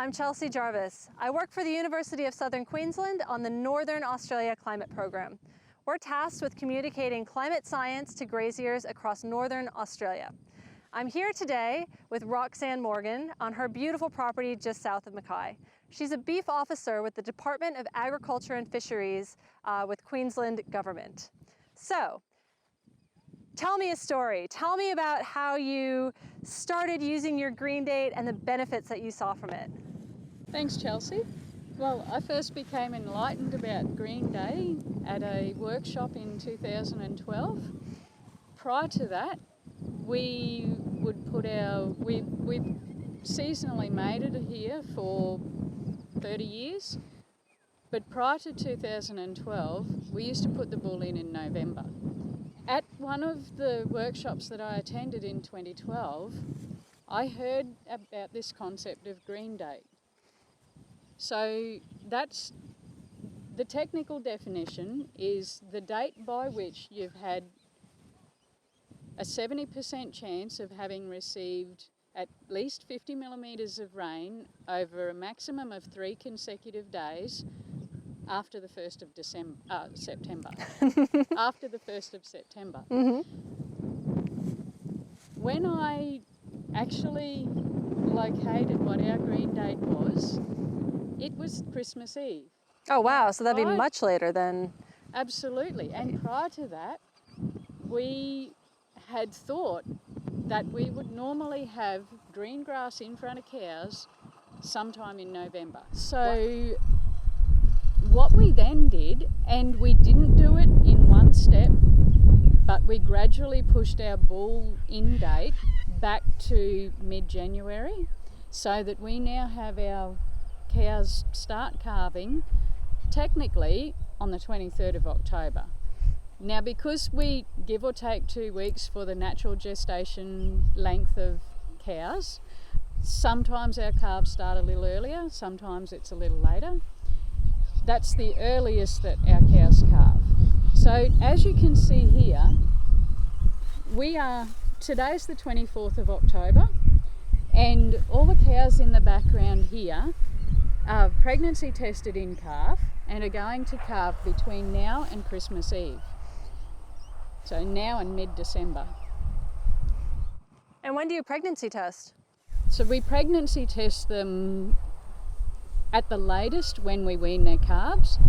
I'm Chelsea Jarvis. I work for the University of Southern Queensland on the Northern Australia Climate Program. We're tasked with communicating climate science to graziers across Northern Australia. I'm here today with Roxanne Morgan on her beautiful property just south of Mackay. She's a beef officer with the Department of Agriculture and Fisheries with Queensland Government. So, tell me a story. Tell me about how you started using your green date and the benefits that you saw from it. Thanks, Chelsea. Well, I first became enlightened about green dating at a workshop in 2012. Prior to that, we would put we've seasonally mated here for 30 years, but prior to 2012, we used to put the bull in November. At one of the workshops that I attended in 2012, I heard about this concept of green date. So that's the technical definition is the date by which you've had a 70% chance of having received at least 50 millimetres of rain over a maximum of 3 consecutive days after the 1st of September. After the 1st of September. Mm-hmm. When I actually located what our green date was, it was Christmas Eve. Oh wow, so that'd be much later than... Absolutely, and prior to that, we had thought that we would normally have green grass in front of cows sometime in November. So what we then did, and we didn't do it in one step, but we gradually pushed our bull in date back to mid-January so that we now have our cows start calving technically on the 23rd of October. Now, because we give or take 2 weeks for the natural gestation length of cows, sometimes our calves start a little earlier, sometimes it's a little later. That's the earliest that our cows calve. So as you can see here, today's the 24th of October, and all the cows in the background here are pregnancy tested in calf and are going to calve between now and Christmas Eve. So now and mid-December. And when do you pregnancy test? So we pregnancy test them at the latest when we wean their calves,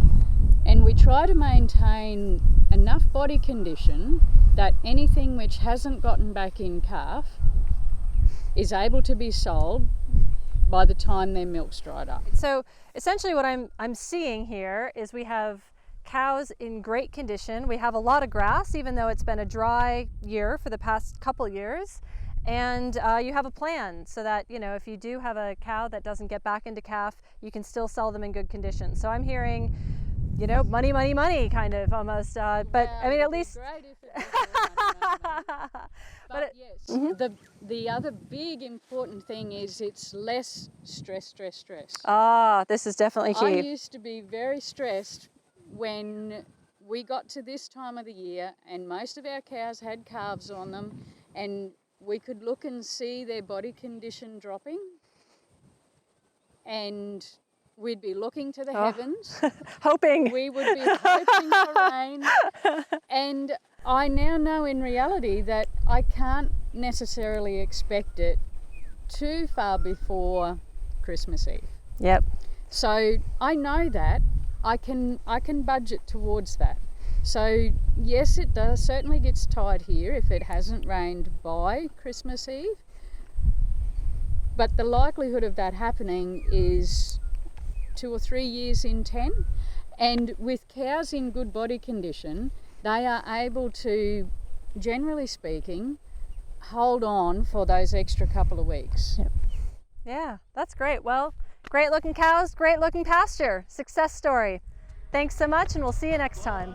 and we try to maintain enough body condition that anything which hasn't gotten back in calf is able to be sold by the time their milk's dried up. So essentially what I'm seeing here is we have cows in great condition. We have a lot of grass, even though it's been a dry year for the past couple years. And you have a plan so that, you know, if you do have a cow that doesn't get back into calf, you can still sell them in good condition. So I'm hearing, you know, money, money, money, kind of almost. But Yeah, I mean, at least. Great if it was money. But yes, Mm-hmm. the other big important thing is it's less stress. Ah, this is definitely key. I used to be very stressed when we got to this time of the year and most of our cows had calves on them and we could look and see their body condition dropping, and we'd be looking to the heavens. Hoping. We would be hoping for rain. And I now know in reality that I can't necessarily expect it too far before Christmas Eve. Yep. So I know that I can budget towards that. So yes, it does certainly gets tight here if it hasn't rained by Christmas Eve, but the likelihood of that happening is 2 or 3 years in 10, and with cows in good body condition, they are able to, generally speaking, hold on for those extra couple of weeks. Yep. Yeah, that's great. Well, great looking cows, great looking pasture. Success story. Thanks so much, and we'll see you next time.